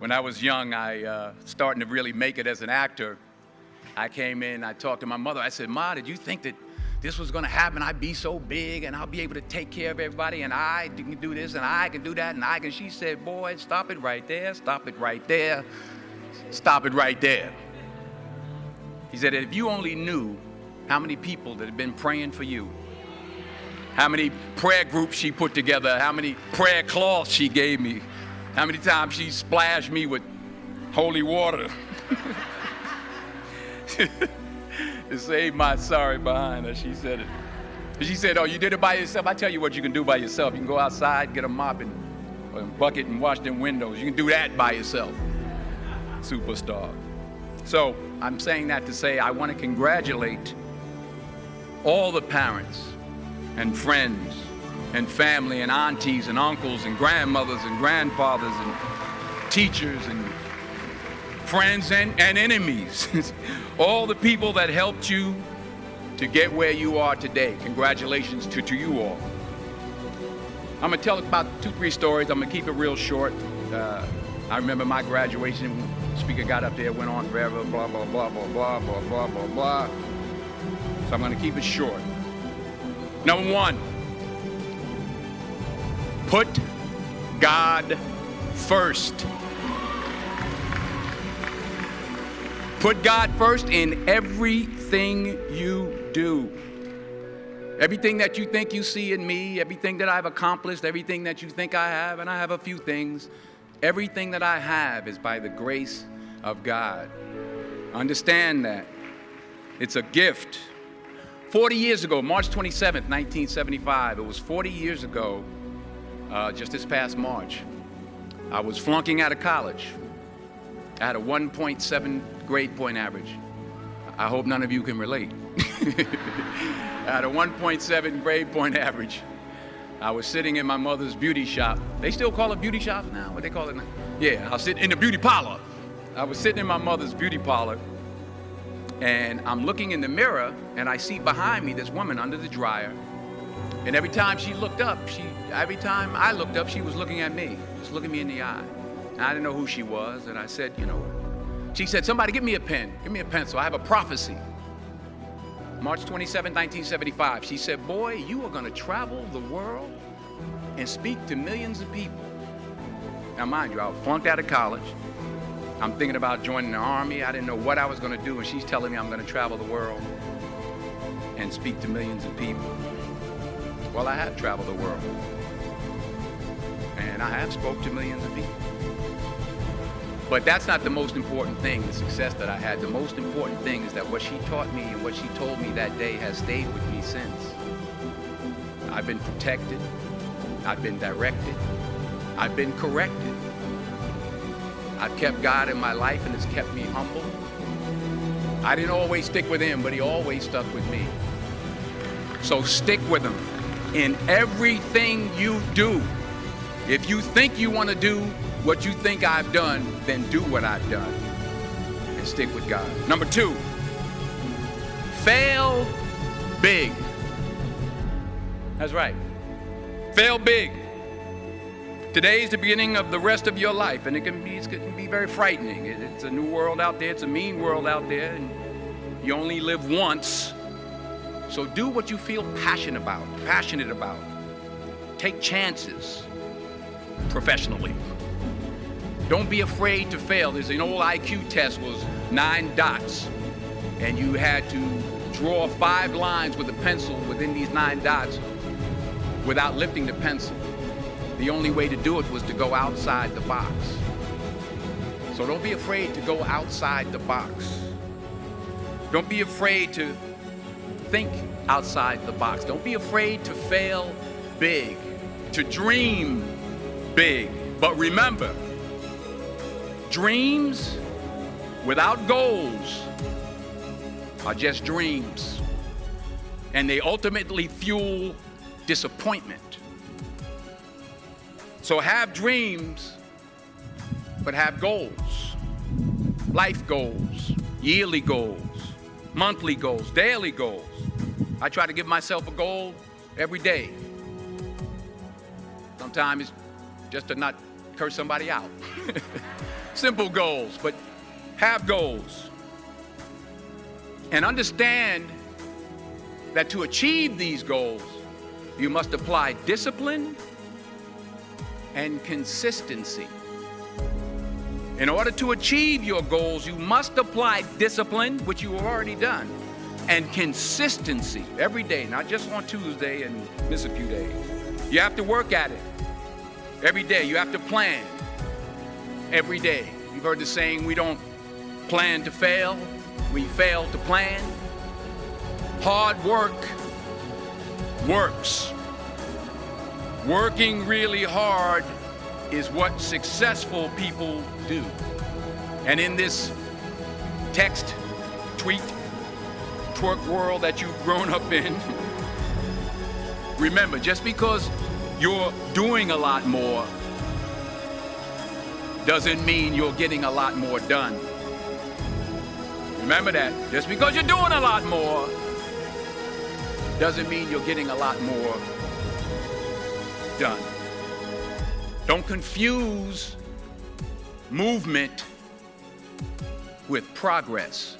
When I was young, I starting to really make it as an actor. I came in, I talked to my mother. I said, Ma, did you think that this was going to happen? I'd be so big and I'll be able to take care of everybody and I can do this and I can do that and I can. She said, boy, stop it right there, stop it right there, stop it right there. He said, if you only knew how many people that have been praying for you, how many prayer groups she put together, how many prayer cloths she gave me, how many times she splashed me with holy water to save my sorry behind her. She said it. She said, oh, you did it by yourself? I tell you what you can do by yourself. You can go outside, get a mop and a bucket and wash them windows. You can do that by yourself. Superstar. So I'm saying that to say I want to congratulate all the parents and friends and family and aunties and uncles and grandmothers and grandfathers and teachers and friends and enemies. All the people that helped you to get where you are today. Congratulations to you all. I'm going to tell about 2-3 stories. I'm going to keep it real short. I remember my graduation. Speaker got up there, went on forever, blah, blah, blah, blah, blah, blah, blah, blah, blah. So I'm going to keep it short. Number 1, put God first. Put God first in everything you do. Everything that you think you see in me, everything that I've accomplished, everything that you think I have, and I have a few things, everything that I have is by the grace of God. Understand that. It's a gift. 40 years ago, March 27th, 1975, it was 40 years ago, just this past March, I was flunking out of college. I had a 1.7 grade point average. I hope none of you can relate. I had a 1.7 grade point average. I was sitting in my mother's beauty shop. They still call it beauty shops now? What they call it now? Yeah, I was sitting in the beauty parlor. I was sitting in my mother's beauty parlor, and I'm looking in the mirror, and I see behind me this woman under the dryer. And every time she looked up, every time I looked up, she was looking at me, just looking me in the eye. And I didn't know who she was, and I said, she said, somebody give me a pen, give me a pencil, I have a prophecy. March 27, 1975, she said, boy, you are going to travel the world and speak to millions of people. Now, mind you, I was flunked out of college. I'm thinking about joining the army. I didn't know what I was going to do, and she's telling me I'm going to travel the world and speak to millions of people. Well, I have traveled the world, and I have spoke to millions of people. But that's not the most important thing, the success that I had. The most important thing is that what she taught me and what she told me that day has stayed with me since. I've been protected. I've been directed. I've been corrected. I've kept God in my life, and it's kept me humble. I didn't always stick with him, but he always stuck with me. So stick with him in everything you do. If you think you want to do what you think I've done, then do what I've done and stick with God. Number 2, fail big. That's right. Fail big. Today is the beginning of the rest of your life, and it can be very frightening. It's a new world out there. It's a mean world out there, and you only live once. So do what you feel passionate about. Take chances professionally. Don't be afraid to fail. There's an old IQ test, was 9 dots, and you had to draw 5 lines with a pencil within these 9 dots without lifting the pencil. The only way to do it was to go outside the box. So don't be afraid to go outside the box. Don't be afraid to think outside the box. Don't be afraid to fail big, to dream big. But remember, dreams without goals are just dreams, and they ultimately fuel disappointment. So have dreams, but have goals. Life goals, yearly goals, monthly goals, daily goals. I try to give myself a goal every day. Sometimes it's just to not curse somebody out. Simple goals, but have goals. And understand that to achieve these goals, you must apply discipline and consistency. In order to achieve your goals, you must apply discipline, which you have already done, and consistency every day, not just on Tuesday and miss a few days. You have to work at it every day. You have to plan every day. You've heard the saying, we don't plan to fail, we fail to plan. Hard work works. Working really hard is what successful people do. And in this text, tweet, twerk world that you've grown up in, remember, just because you're doing a lot more doesn't mean you're getting a lot more done. Remember that. Just because you're doing a lot more doesn't mean you're getting a lot more done. Don't confuse movement with progress.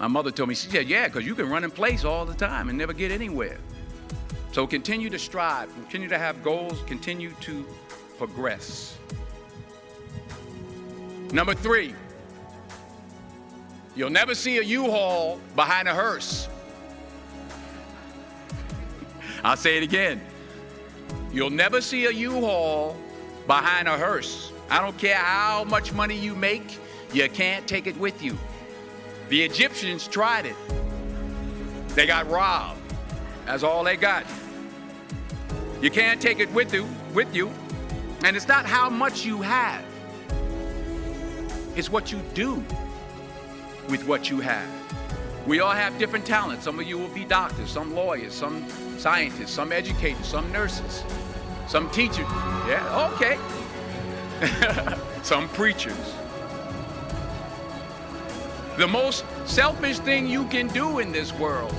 My mother told me, she said, yeah, because you can run in place all the time and never get anywhere. So continue to strive, continue to have goals, continue to progress. Number 3, you'll never see a U-Haul behind a hearse. I'll say it again. You'll never see a U-Haul behind a hearse. I don't care how much money you make, you can't take it with you. The Egyptians tried it. They got robbed. That's all they got. You can't take it with you. And it's not how much you have. It's what you do with what you have. We all have different talents. Some of you will be doctors, some lawyers, some scientists, some educators, some nurses, some teachers. Yeah, okay. Some preachers. The most selfish thing you can do in this world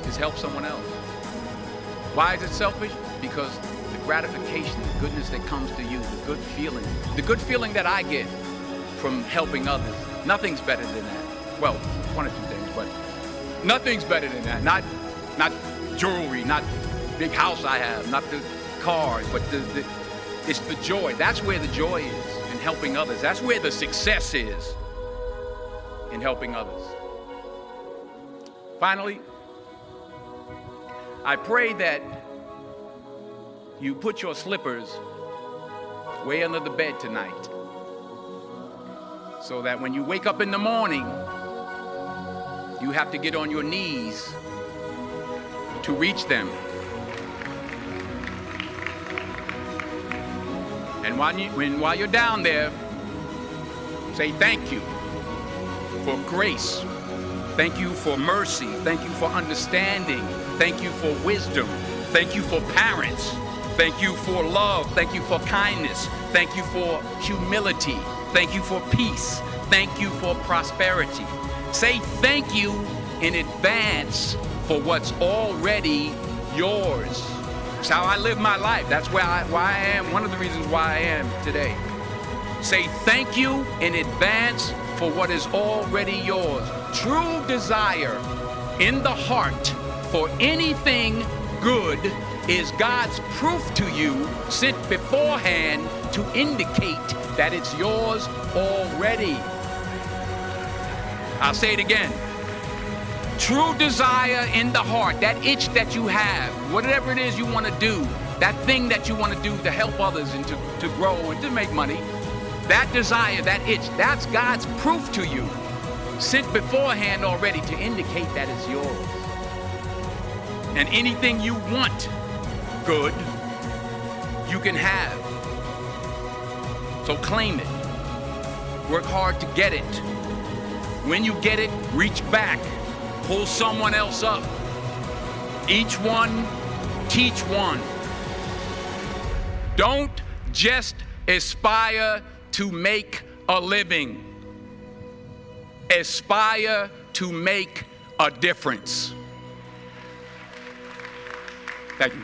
is help someone else. Why is it selfish? Because the gratification, the goodness that comes to you, the good feeling that I get from helping others, nothing's better than that. Well, one or two things, but nothing's better than that. Not jewelry, not big house I have, not the cars, but it's the joy. That's where the joy is, in helping others. That's where the success is, in helping others. Finally, I pray that you put your slippers way under the bed tonight, so that when you wake up in the morning, you have to get on your knees to reach them. And while you're down there, say thank you for grace. Thank you for mercy. Thank you for understanding. Thank you for wisdom. Thank you for parents. Thank you for love. Thank you for kindness. Thank you for humility. Thank you for peace. Thank you for prosperity. Say thank you in advance for what's already yours. It's how I live my life. That's why I am, one of the reasons why I am today. Say thank you in advance for what is already yours. True desire in the heart for anything good is God's proof to you, sent beforehand to indicate that it's yours already. I'll say it again. True desire in the heart, that itch that you have, whatever it is you want to do, that thing that you want to do to help others and to grow and to make money, that desire, that itch, that's God's proof to you, sent beforehand already to indicate that it's yours. And anything you want good, you can have. So claim it. Work hard to get it. When you get it, reach back. Pull someone else up. Each one, teach one. Don't just aspire to make a living. Aspire to make a difference. Thank you.